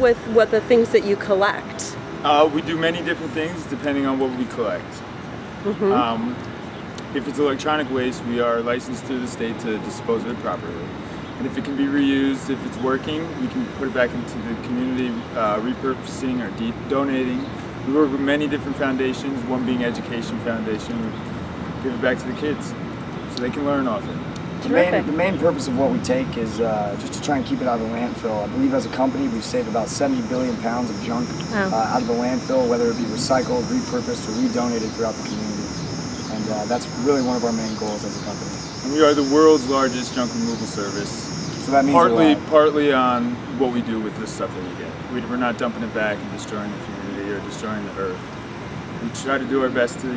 with what the things that you collect? We do many different things depending on what we collect. If it's electronic waste, we are licensed through the state to dispose of it properly. And if it can be reused, if it's working, we can put it back into the community, repurposing or donating. We work with many different foundations, one being Education Foundation. We give it back to the kids so they can learn off it. The main purpose of what we take is just to try and keep it out of the landfill. I believe as a company we've saved about 70 billion pounds of junk out of the landfill, whether it be recycled, repurposed, or redonated throughout the community. And that's really one of our main goals as a company. And we are the world's largest junk removal service. So that means partly on what we do with this stuff that we get. We're not dumping it back and destroying the community or destroying the earth. We try to do our best to,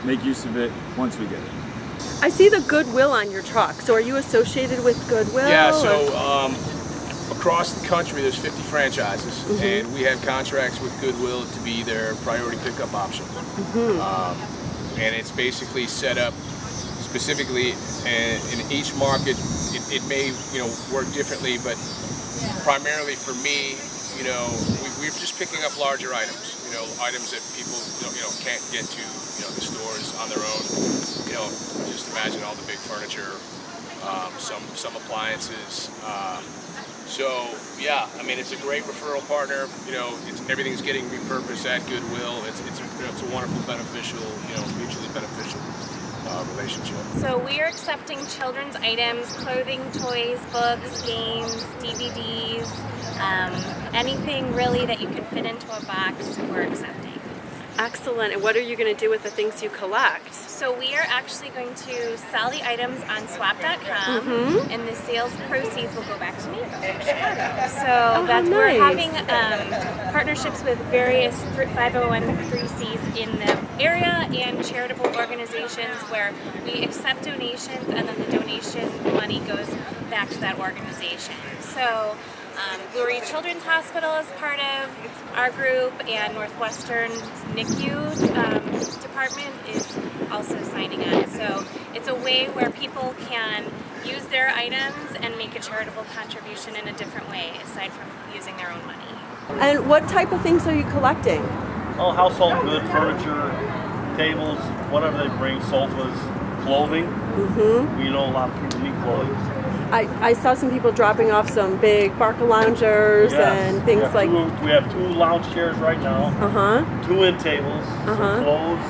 make use of it once we get it. I see the Goodwill on your truck. So are you associated with Goodwill? Yeah, so across the country there's 50 franchises, and we have contracts with Goodwill to be their priority pickup option. And it's basically set up specifically in each market. It may work differently, but primarily for me, we're just picking up larger items, items that people can't get to the stores on their own. Just imagine all the big furniture, some appliances. So yeah, I mean, it's a great referral partner. Everything's getting repurposed at Goodwill. It's a wonderful, beneficial, mutually beneficial relationship. So we are accepting children's items, clothing, toys, books, games, DVDs, anything really that you can fit into a box, we're accepting. Excellent. And what are you going to do with the things you collect? So we are actually going to sell the items on swap.com, and the sales proceeds will go back to NAPO-Chicago. So we're having partnerships with various 501(c)(3)s in the area and charitable organizations where we accept donations, and then the donation money goes back to that organization. So Blue Ridge Children's Hospital is part of our group, and Northwestern's NICU department is also signing on. So it's a way where people can use their items and make a charitable contribution in a different way, aside from using their own money. And what type of things are you collecting? Oh, household goods, furniture, tables, whatever they bring, sofas, clothing. We know a lot of people need clothing. I saw some people dropping off some big Barca loungers and things like... We have 2 lounge chairs right now, 2 end tables, some clothes,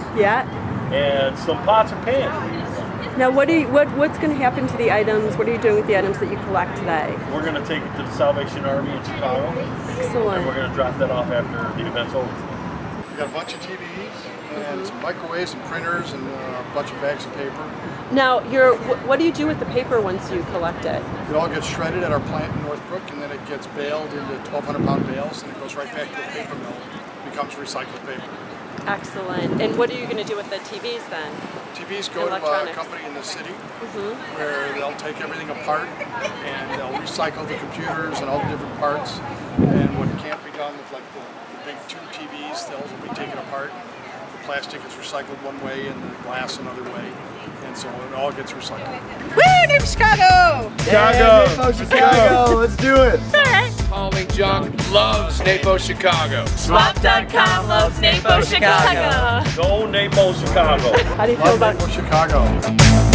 and some pots and pans. Now what's going to happen to the items? What are you doing with the items that you collect today? We're going to take it to the Salvation Army in Chicago. Excellent. And we're going to drop that off after the event's over. We got a bunch of TVs and some microwaves and printers and a bunch of bags of paper. Now, what do you do with the paper once you collect it? It all gets shredded at our plant in Northbrook, and then it gets baled into 1,200-pound bales, and it goes right back to the paper mill. It becomes recycled paper. Excellent. And what are you going to do with the TVs then? TVs go to a company in the city where they'll take everything apart and they'll recycle the computers and all the different parts. And what can't be done with like the big tube TVs, those will be taken apart. The plastic is recycled one way and the glass another way. And so it all gets recycled. Woo! NAPO-Chicago! Chicago! Yeah, Chicago! Let's do it! Hauling junk loves NAPO-Chicago. Swap.com loves NAPO-Chicago. Go NAPO-Chicago! How do you feel about NAPO-Chicago?